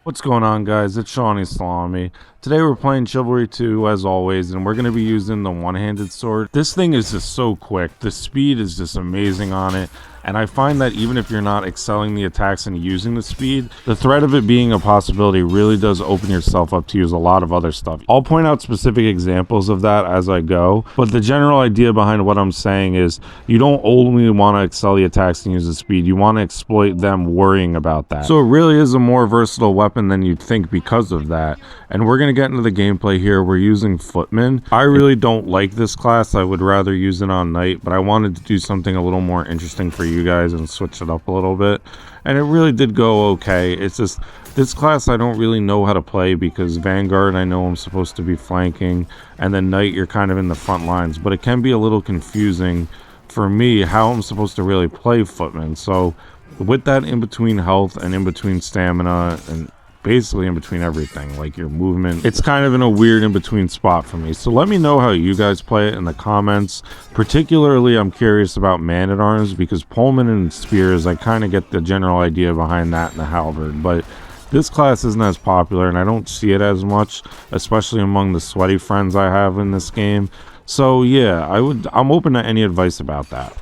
What's going on, guys? It's Shawnee Salami. Today we're playing Chivalry 2 as always, and we're going to be using the one-handed sword. This thing is just so quick. The speed is just amazing on it, and I find that even if you're not excelling the attacks and using the speed, the threat of it being a possibility really does open yourself up to use a lot of other stuff. I'll point out specific examples of that as I go, but the general idea behind what I'm saying is you don't only want to excel the attacks and use the speed, you want to exploit them worrying about that. So it really is a more versatile weapon than you'd think because of that. And we're going to get into the gameplay here. We're using footman. I really don't like this class. I would rather use it on knight, but I wanted to do something a little more interesting for you guys and switch it up a little bit. And it really did go okay. It's just this class I don't really know how to play because Vanguard I know I'm supposed to be flanking, and then Knight you're kind of in the front lines, but it can be a little confusing for me how I'm supposed to really play footman. So with that in between health and in between stamina and basically in between everything, like your movement, it's kind of in a weird in between spot for me. So let me know how you guys play it in the comments. Particularly I'm curious about man-at-arms because Pullman and spears, I kind of get the general idea behind that in the halberd, but this class isn't as popular and I don't see it as much, especially among the sweaty friends I have in this game. So yeah, I'm open to any advice about that.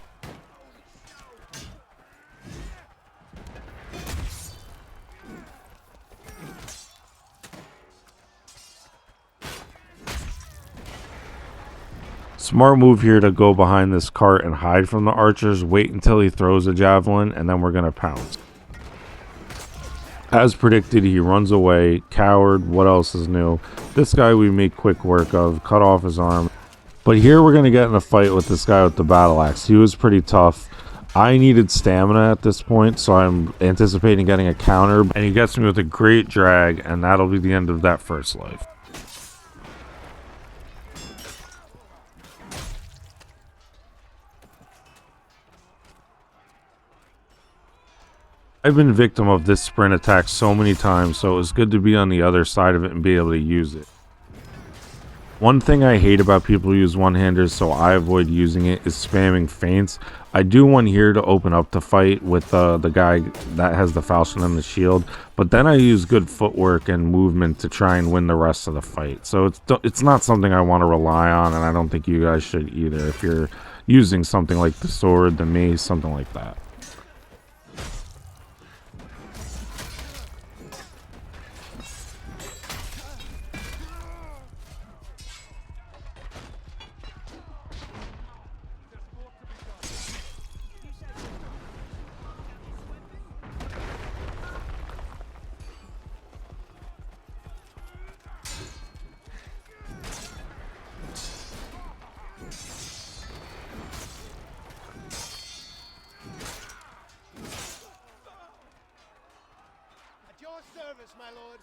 Smart move here to go behind this cart and hide from the archers, wait until he throws a javelin, and then we're going to pounce. As predicted, he runs away. Coward, what else is new? This guy we make quick work of, cut off his arm. But here we're going to get in a fight with this guy with the battle axe. He was pretty tough. I needed stamina at this point, so I'm anticipating getting a counter. And he gets me with a great drag, and that'll be the end of that first life. I've been victim of this sprint attack so many times, so it was good to be on the other side of it and be able to use it. One thing I hate about people who use one-handers, so I avoid using it, is spamming feints. I do one here to open up the fight with the guy that has the falchion and the shield, but then I use good footwork and movement to try and win the rest of the fight. So it's not something I want to rely on, and I don't think you guys should either if you're using something like the sword, the mace, something like that. At your service, my lord.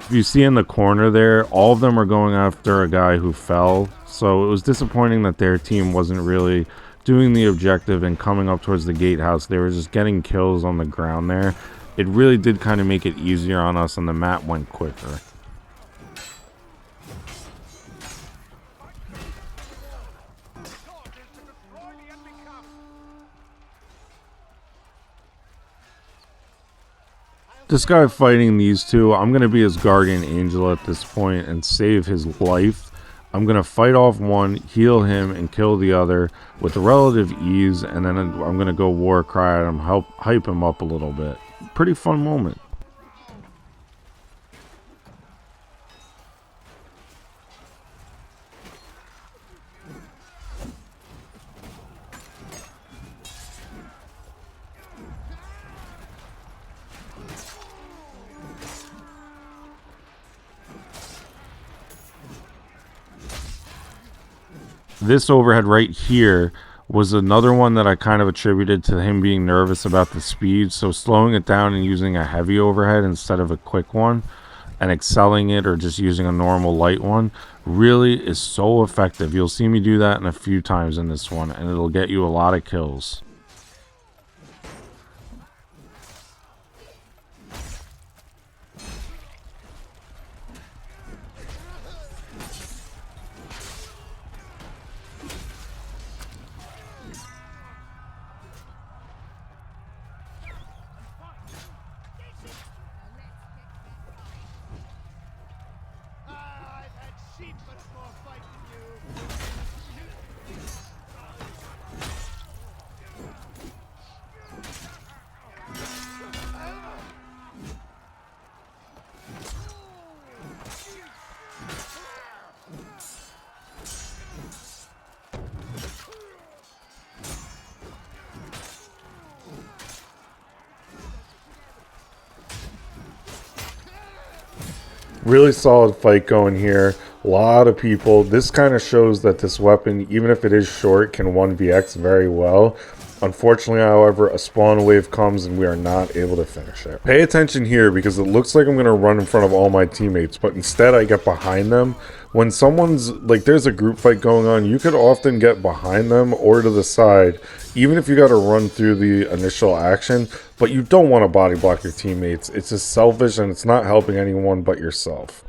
If you see in the corner there, all of them are going after a guy who fell. So it was disappointing that their team wasn't really doing the objective and coming up towards the gatehouse. They were just getting kills on the ground there. It really did kind of make it easier on us and the map went quicker. This guy fighting these two, I'm going to be his guardian angel at this point and save his life. I'm going to fight off one, heal him, and kill the other with relative ease, and then I'm going to go war cry at him, help hype him up a little bit. Pretty fun moment. This overhead right here was another one that I kind of attributed to him being nervous about the speed. So slowing it down and using a heavy overhead instead of a quick one and excelling it or just using a normal light one really is so effective. You'll see me do that in a few times in this one, and it'll get you a lot of kills. I've had sheep much more fight than you. Really solid fight going here. A lot of people. This kind of shows that this weapon, even if it is short, can 1vx very well. Unfortunately, however, a spawn wave comes and we are not able to finish it. Pay attention here because it looks like I'm going to run in front of all my teammates, but instead I get behind them. When someone's, like, there's a group fight going on, you could often get behind them or to the side, even if you got to run through the initial action, but you don't want to body block your teammates. It's just selfish and it's not helping anyone but yourself.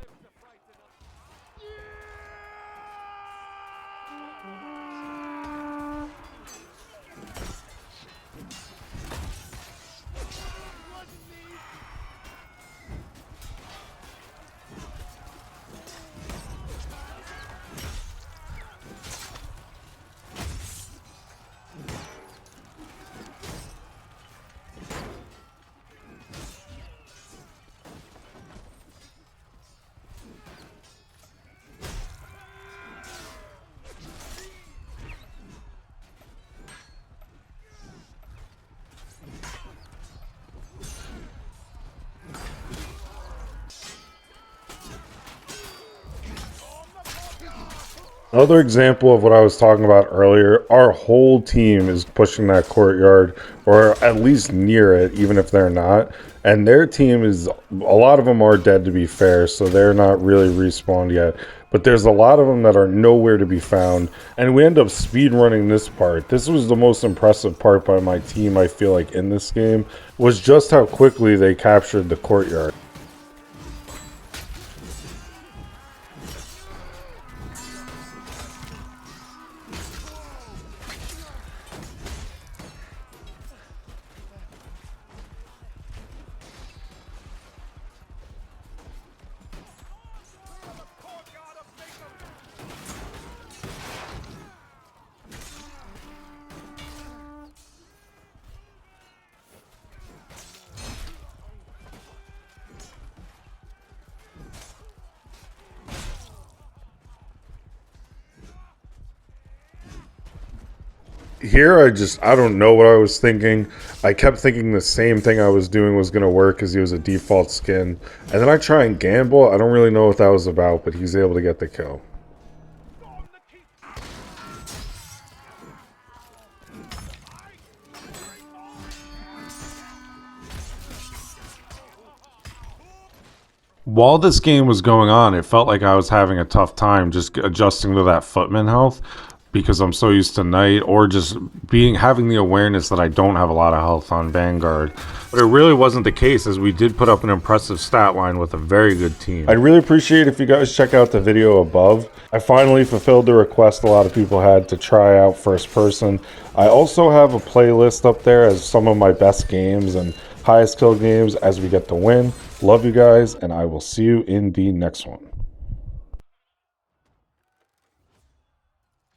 Another example of what I was talking about earlier, our whole team is pushing that courtyard, or at least near it, even if they're not. And their team is, a lot of them are dead to be fair, so they're not really respawned yet. But there's a lot of them that are nowhere to be found, and we end up speed running this part. This was the most impressive part by my team, I feel like, in this game, was just how quickly they captured the courtyard. Here, I don't know what I was thinking. I kept thinking the same thing I was doing was going to work because he was a default skin. And then I try and gamble. I don't really know what that was about, but he's able to get the kill. While this game was going on, it felt like I was having a tough time just adjusting to that footman health because I'm so used to Knight, or just having the awareness that I don't have a lot of health on Vanguard. But it really wasn't the case, as we did put up an impressive stat line with a very good team. I'd really appreciate if you guys check out the video above. I finally fulfilled the request a lot of people had to try out first person. I also have a playlist up there as some of my best games and highest kill games as we get to win. Love you guys, and I will see you in the next one.